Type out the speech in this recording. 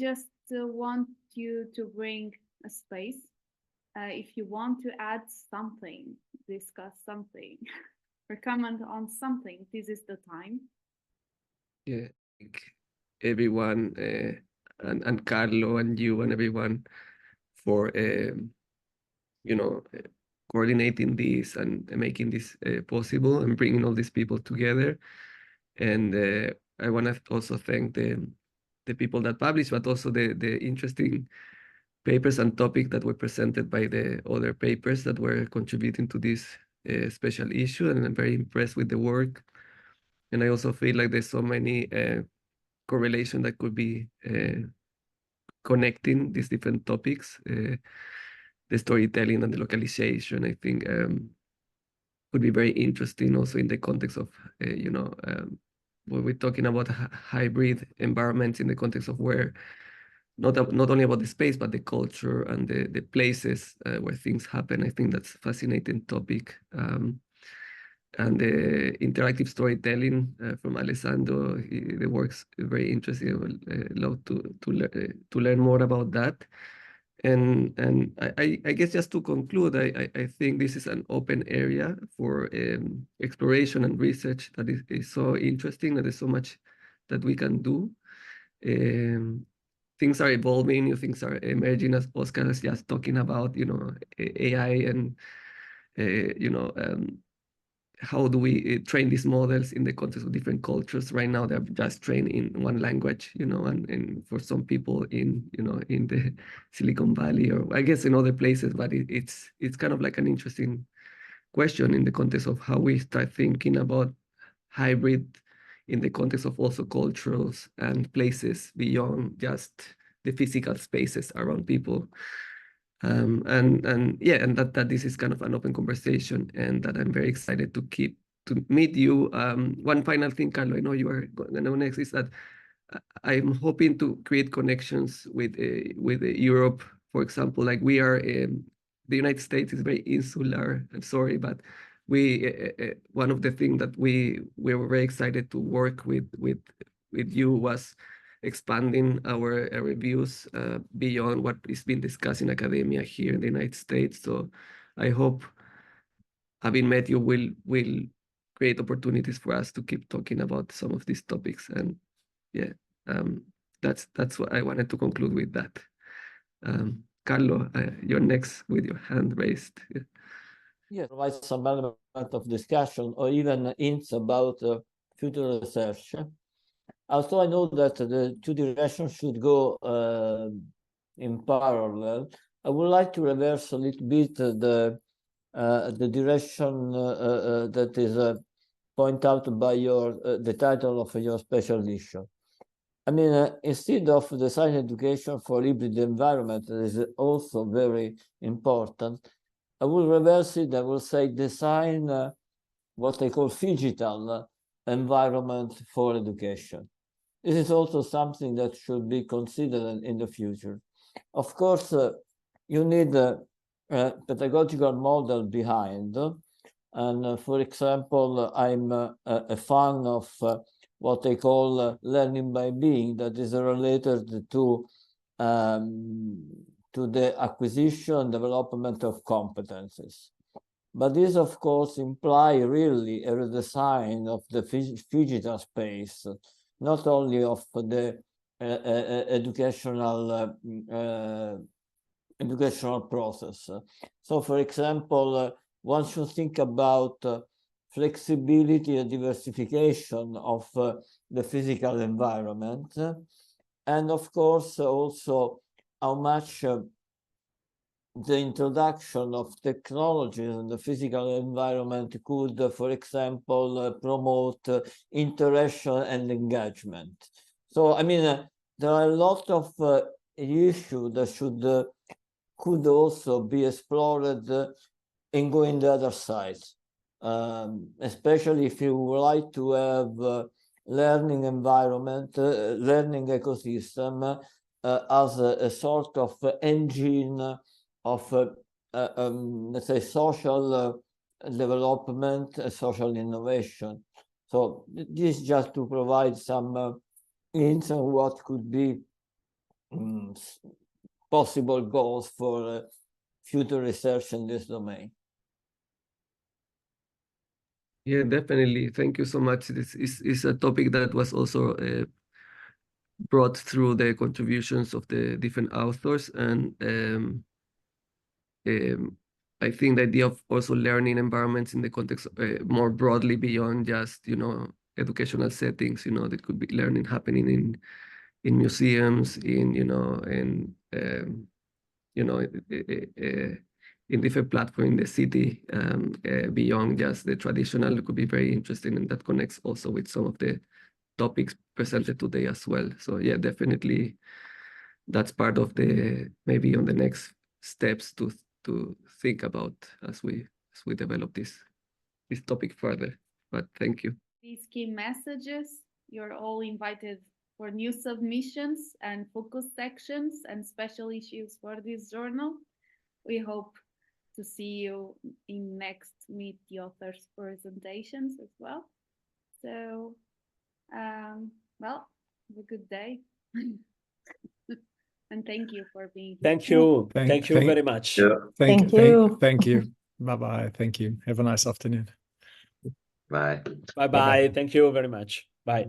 just want you to bring a space. If you want to add something, discuss something, or comment on something, this is the time. Yeah, thank everyone, and Carlo and you and everyone for coordinating this and making this possible and bringing all these people together. And I want to also thank the people that published, but also the interesting papers and topics that were presented by the other papers that were contributing to this special issue. And I'm very impressed with the work. And I also feel like there's so many correlation that could be connecting these different topics. The storytelling and the localization, I think, would be very interesting also in the context of, when we're talking about hybrid environments in the context of where not only about the space, but the culture and the places where things happen. I think that's a fascinating topic. And the interactive storytelling from Alessandro, the work's very interesting. I would love to learn more about that. And I guess just to conclude, I think this is an open area for exploration and research that is so interesting, and there's so much that we can do. Things are evolving, new things are emerging, as Oscar is just talking about, AI and, how do we train these models in the context of different cultures? Right now, they're just trained in one language, and for some people in the Silicon Valley, or I guess in other places, but it's kind of like an interesting question in the context of how we start thinking about hybrid in the context of also cultures and places beyond just the physical spaces around people. And that this is kind of an open conversation, and that I'm very excited to meet you. One final thing, Carlo, I know you are going to know next, is that I'm hoping to create connections with Europe, for example. Like we are in the United States is very insular. I'm sorry, but we one of the things that we were very excited to work with you was expanding our reviews beyond what is being discussed in academia here in the United States. So I hope having met you will create opportunities for us to keep talking about some of these topics. And yeah, that's what I wanted to conclude with that. Carlo, you're next with your hand raised. Yeah, provide some element of discussion or even hints about future research. Also, I know that the two directions should go in parallel. I would like to reverse a little bit the direction that is pointed out by the title of your special issue. I mean, instead of design education for hybrid environment, that is also very important, I will reverse it. I will say design what I call phygital environment for education. This is also something that should be considered in the future. Of course, you need a pedagogical model behind. And for example, I'm a fan of what I call learning by being, that is related to the acquisition, development of competences. But this, of course, implies really a redesign of the phygital space, not only of the educational process. So, for example, one should think about flexibility and diversification of the physical environment, and of course also how much the introduction of technologies in the physical environment could, for example, promote interaction and engagement. So, I mean, there are a lot of issues that could also be explored and going the other side, especially if you would like to have learning environment, learning ecosystem as a sort of engine of, let's say, social development, social innovation. So this is just to provide some hints on what could be possible goals for future research in this domain. Yeah, definitely. Thank you so much. This is a topic that was also brought through the contributions of the different authors, and I think the idea of also learning environments in the context more broadly beyond just, you know, educational settings, you know, that could be learning happening in museums, in, you know, in different platforms in the city, beyond just the traditional. It could be very interesting, and that connects also with some of the topics presented today as well. So yeah, definitely that's part of the, maybe on the next steps to think about as we develop this topic further. But thank you. These key messages, you're all invited for new submissions and focus sections and special issues for this journal. We hope to see you in next Meet the Authors presentations as well. So, well, have a good day. And thank you for being here. Thank you. Thank you very much. Yeah. Thank you. Thank you. Bye-bye. Thank you. Have a nice afternoon. Bye. Bye-bye. Thank you very much. Bye.